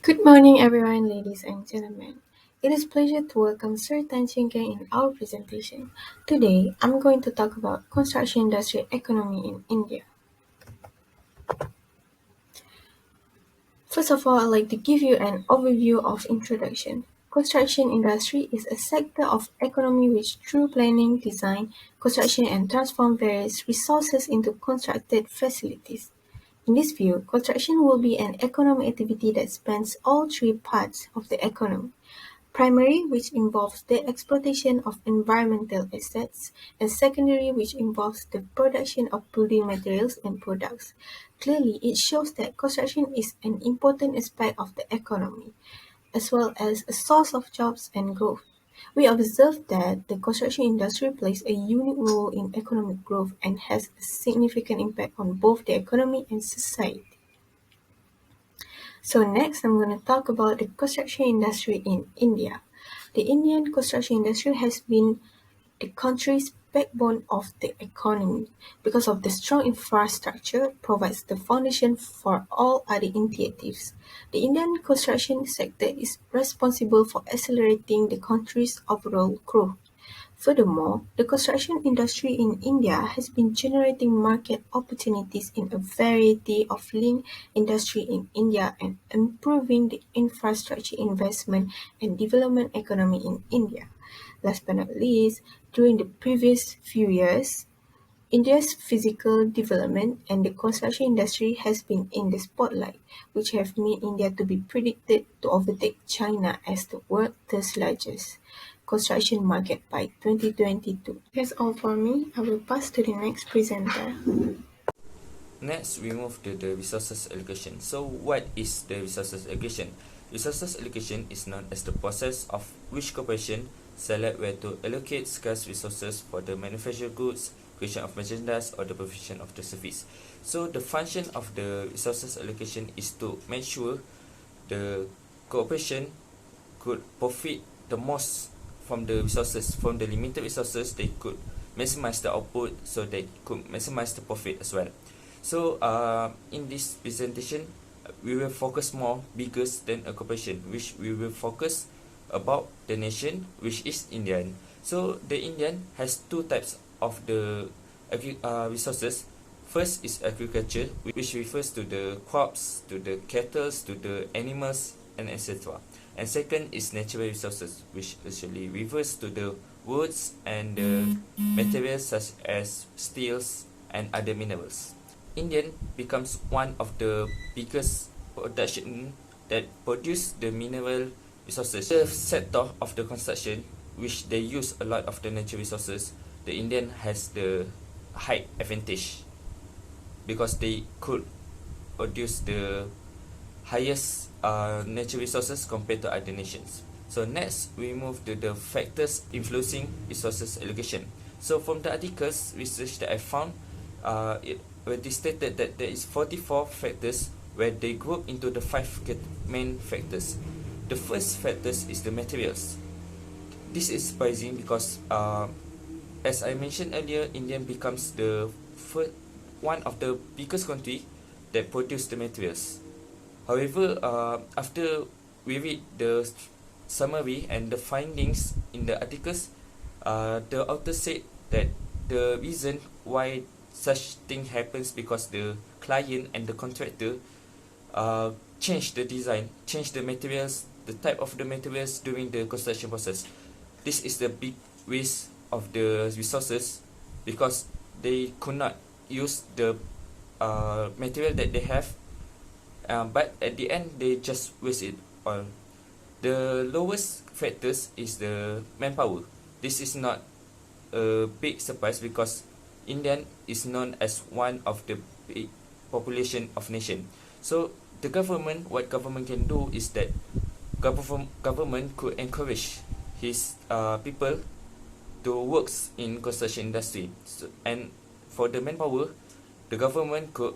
Good morning, everyone, ladies and gentlemen. It is a pleasure to welcome Sir Tan Ching in our presentation. Today, I'm going to talk about construction industry economy in India. First of all, I'd like to give you an overview of introduction. Construction industry is a sector of economy which through planning, design, construction and transform various resources into constructed facilities. In this view, construction will be an economic activity that spans all three parts of the economy. Primary, which involves the exploitation of environmental assets, and secondary, which involves the production of building materials and products. Clearly, it shows that construction is an important aspect of the economy, as well as a source of jobs and growth. We observe that the construction industry plays a unique role in economic growth and has a significant impact on both the economy and society. So next, I'm going to talk about the construction industry in India. The Indian construction industry has been the country's backbone of the economy because of the strong infrastructure provides the foundation for all other initiatives. The Indian construction sector is responsible for accelerating the country's overall growth. Furthermore, the construction industry in India has been generating market opportunities in a variety of lean industry in India and improving the infrastructure investment and development economy in India. Last but not least, during the previous few years, India's physical development and the construction industry has been in the spotlight, which have made India to be predicted to overtake China as the world's third largest construction market by 2022. That's all for me. I will pass to the next presenter. Next, we move to the resources allocation. So, what is the resources allocation? Resources allocation is known as the process of which corporation select where to allocate scarce resources for the manufactured goods, creation of merchandise, or the provision of the service. So, the function of the resources allocation is to make sure the corporation could profit the most from the resources, from the limited resources. They could maximize the output, so they could maximize the profit as well. So in this presentation, we will focus more BAQS than a corporation, which we will focus about the nation, which is Indian. So the Indian has two types of the resources. First is agriculture, which refers to the crops, to the cattle, to the animals, and etc. And second is natural resources, which actually refers to the woods and the materials such as steels and other minerals. Indian becomes one of the biggest production that produce the mineral resources. The sector of the construction, which they use a lot of the natural resources, the Indian has the high advantage because they could produce the highest natural resources compared to other nations. So next, we move to the factors influencing resources allocation. So from the articles research that I found, it stated that there is 44 factors where they group into the five main factors. The first factors is the materials. This is surprising because as I mentioned earlier, India becomes the one of the biggest country that produce the materials. However, after we read the summary and the findings in the articles, the author said that the reason why such thing happens because the client and the contractor change the design, change the materials, the type of the materials during the construction process. This is the big waste of the resources because they could not use the material that they have, but at the end they just waste it all. The lowest factors is the manpower. This is not a big surprise because India is known as one of the big population of nation. So the government, what government can do is that government could encourage his people to work in construction industry. So, and for the manpower, the government could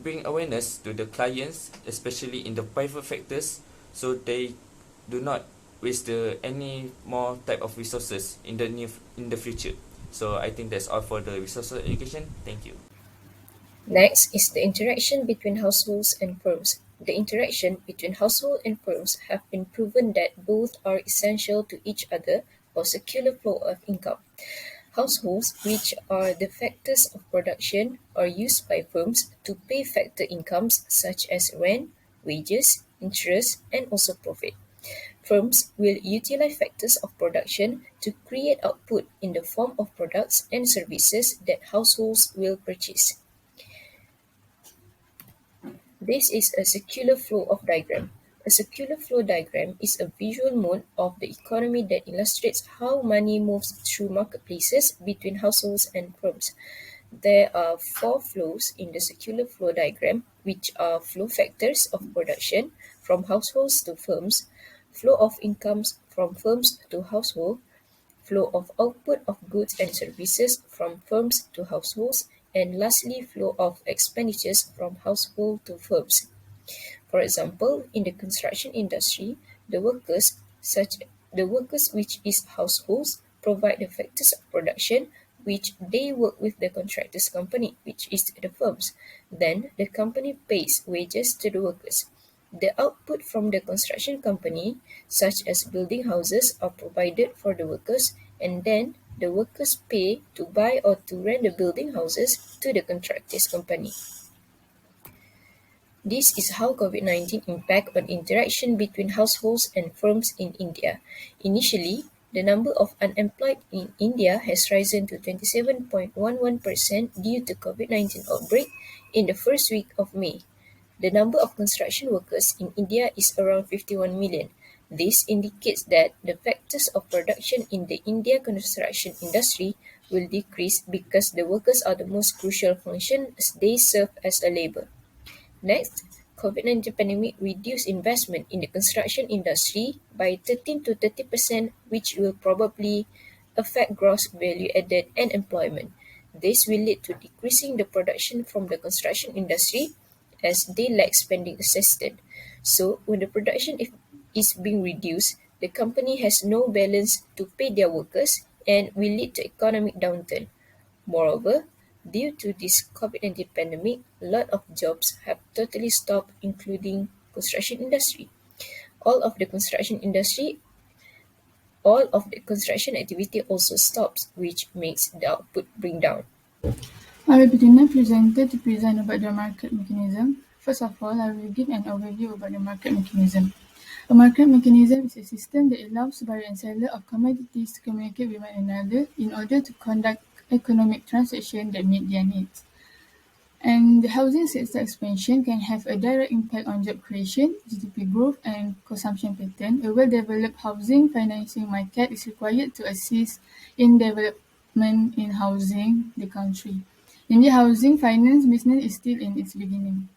bring awareness to the clients, especially in the private sectors, so they do not waste any more type of resources in the future. So I think that's all for the resource education. Thank you. Next is the interaction between households and firms. The interaction between household and firms have been proven that both are essential to each other for circular flow of income. Households, which are the factors of production, are used by firms to pay factor incomes such as rent, wages, interest, and also profit. Firms will utilize factors of production to create output in the form of products and services that households will purchase. This is a circular flow of diagram. A circular flow diagram is a visual mode of the economy that illustrates how money moves through marketplaces between households and firms. There are four flows in the circular flow diagram, which are flow factors of production from households to firms, flow of incomes from firms to household, flow of output of goods and services from firms to households, and lastly, flow of expenditures from household to firms. For example, in the construction industry, the workers, such the workers which is households, provide the factors of production which they work with the contractors company, which is the firms. Then the company pays wages to the workers. The output from the construction company, such as building houses, are provided for the workers, and then the workers pay to buy or to rent the building houses to the contractors company. This is how COVID-19 impact on interaction between households and firms in India. Initially, the number of unemployed in India has risen to 27.11% due to COVID-19 outbreak in the first week of May. The number of construction workers in India is around 51 million. This indicates that the factors of production in the India construction industry will decrease because the workers are the most crucial function as they serve as a labor. Next, COVID-19 pandemic reduced investment in the construction industry by 13 to 30%, which will probably affect gross value added and employment. This will lead to decreasing the production from the construction industry as they lack spending assistance. So, when the is being reduced, the company has no balance to pay their workers and will lead to economic downturn. Moreover, due to this COVID-19 pandemic, a lot of jobs have totally stopped, including construction industry. All of the construction industry, all of the construction activity also stops, which makes the output bring down. I will be the next presenter to present about the market mechanism. First of all, I will give an overview about the market mechanism. A market mechanism is a system that allows buyer and seller of commodities to communicate with one another in order to conduct economic transactions that meet their needs. And the housing sector expansion can have a direct impact on job creation, GDP growth, and consumption pattern. A well-developed housing financing market is required to assist in development in housing the country. India housing finance business is still in its beginning.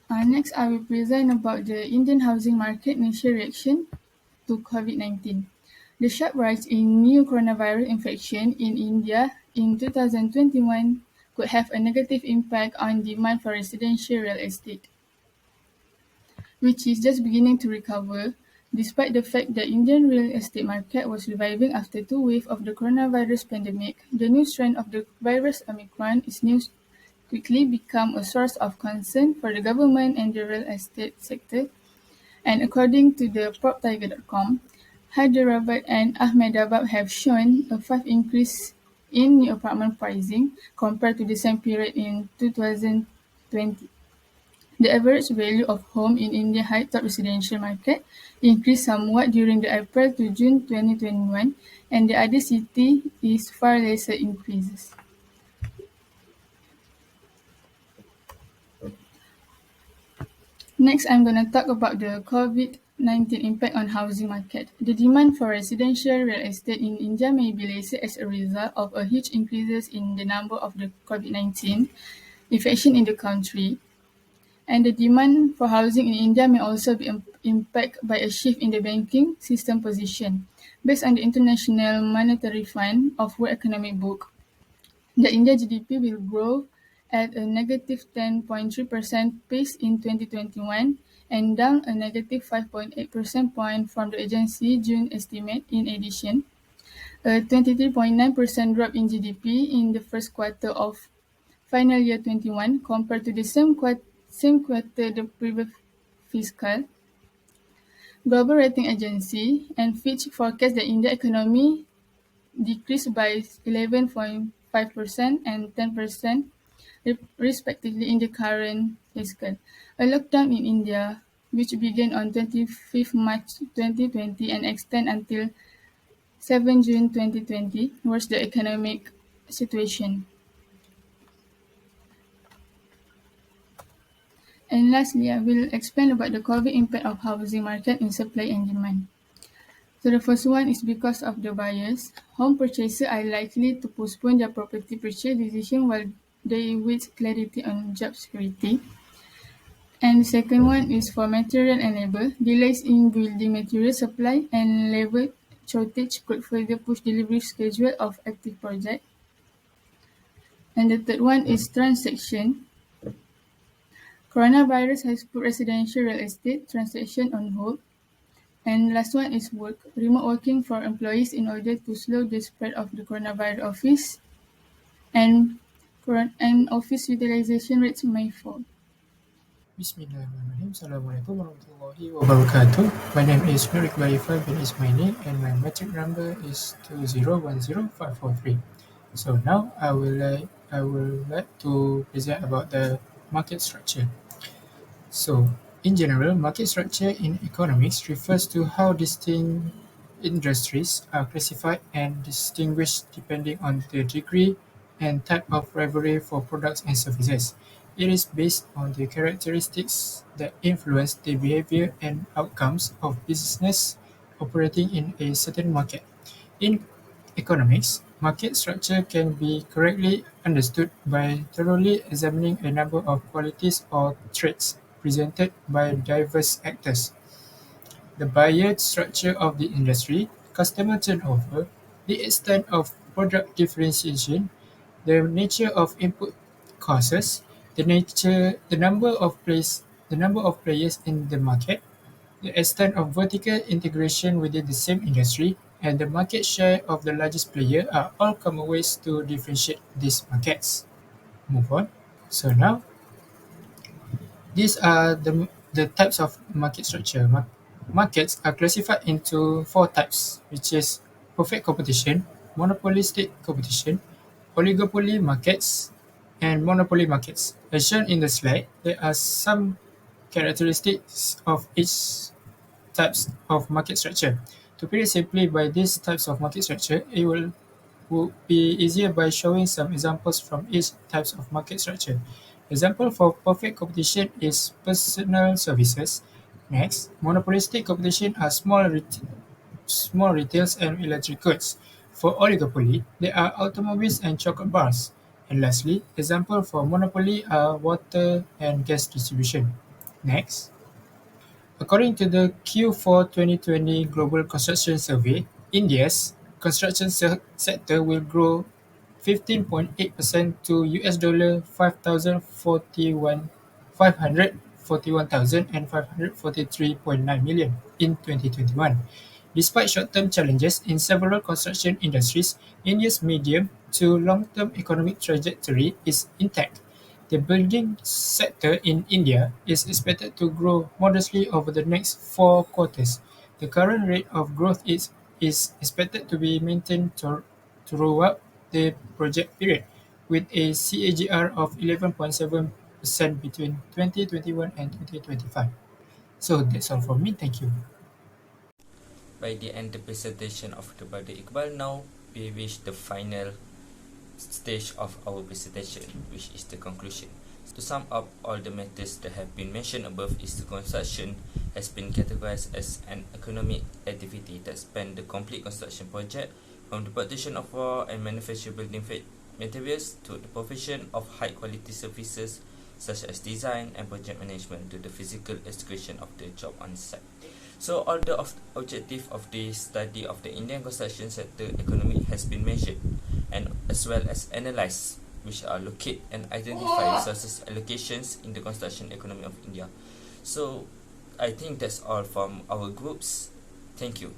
Next, I will present about the Indian housing market initial reaction to COVID-19. The sharp rise in new coronavirus infection in India in 2021 could have a negative impact on demand for residential real estate, which is just beginning to recover, despite the fact that Indian real estate market was reviving after two waves of the coronavirus pandemic. The new strain of the virus Omicron is new quickly become a source of concern for the government and the real estate sector. And according to the PropTiger.com, Hyderabad and Ahmedabad have shown a 5 increase in new apartment pricing compared to the same period in 2020. The average value of home in India high-top residential market increased somewhat during the April to June 2021, and the other city is far lesser increases. Next, I'm going to talk about the COVID-19 impact on housing market. The demand for residential real estate in India may be lesser as a result of a huge increases in the number of the COVID-19 infection in the country. And the demand for housing in India may also be impacted by a shift in the banking system position. Based on the International Monetary Fund of World Economic Book, the India GDP will grow at a negative 10.3% pace in 2021 and down a negative 5.8 percent point from the agency June estimate. In addition, a 23.9% drop in GDP in the first quarter of final year 21 compared to the same quarter the previous fiscal. Global rating agency and Fitch forecast the India economy decreased by 11.5% and 10% respectively in the current fiscal. A lockdown in India, which began on 25th March 2020 and extend until 7 June 2020, worsened the economic situation. And lastly, I will explain about the COVID impact of housing market in supply and demand. So the first one is because of the buyers. Home purchasers are likely to postpone their property purchase decision while they wait clarity on job security. And the second one is for material and labor. Delays in building material supply and labor shortage could further push delivery schedule of active projects. And the third one is transaction. Coronavirus has put residential real estate transaction on hold. And last one is work. Remote working for employees in order to slow the spread of the coronavirus office and office utilization rates may fall. Bismillahirrahmanirrahim. Assalamualaikum warahmatullahi wabarakatuh. My name is Nurik Barifah bin Ismaili and my matric number is 2010543. So now I will like to present about the market structure. So, in general, market structure in economics refers to how distinct industries are classified and distinguished depending on the degree and type of rivalry for products and services. It is based on the characteristics that influence the behavior and outcomes of business operating in a certain market. In economics, market structure can be correctly understood by thoroughly examining a number of qualities or traits presented by diverse actors: the buyer structure of the industry, customer turnover, the extent of product differentiation, the nature of input costs, the number of players in the market, the extent of vertical integration within the same industry, and the market share of the largest player are all common ways to differentiate these markets. Move on. So now, these are the types of market structure. Markets are classified into four types, which is perfect competition, monopolistic competition, oligopoly markets, and monopoly markets. As shown in the slide, there are some characteristics of each types of market structure. To put it simply, by these types of market structure, it will be easier by showing some examples from each types of market structure. Example for perfect competition is personal services. Next, monopolistic competition are small retails and electric goods. For oligopoly, there are automobiles and chocolate bars. And lastly, example for monopoly are water and gas distribution. Next. According to the Q4 2020 Global Construction Survey, India's construction sector will grow 15.8% to $541 541,000 and 543.9 million in 2021. Despite short-term challenges in several construction industries, India's medium to long-term economic trajectory is intact. The building sector in India is expected to grow modestly over the next 4 quarters. The current rate of growth is expected to be maintained throughout the project period, with a CAGR of 11.7% between 2021 and 2025. So that's all from me. Thank you. By the end the presentation of the Brother Iqbal, now we reach the final stage of our presentation, which is the conclusion. To sum up all the matters that have been mentioned above, is the construction has been categorized as an economic activity that spans the complete construction project, from the production of raw and manufactured building materials to the provision of high quality services such as design and project management to the physical execution of the job on site. So all the objective of the study of the Indian construction sector economy has been measured and as well as analysed, which are locate and identify resources allocations in the construction economy of India. So I think that's all from our groups. Thank you.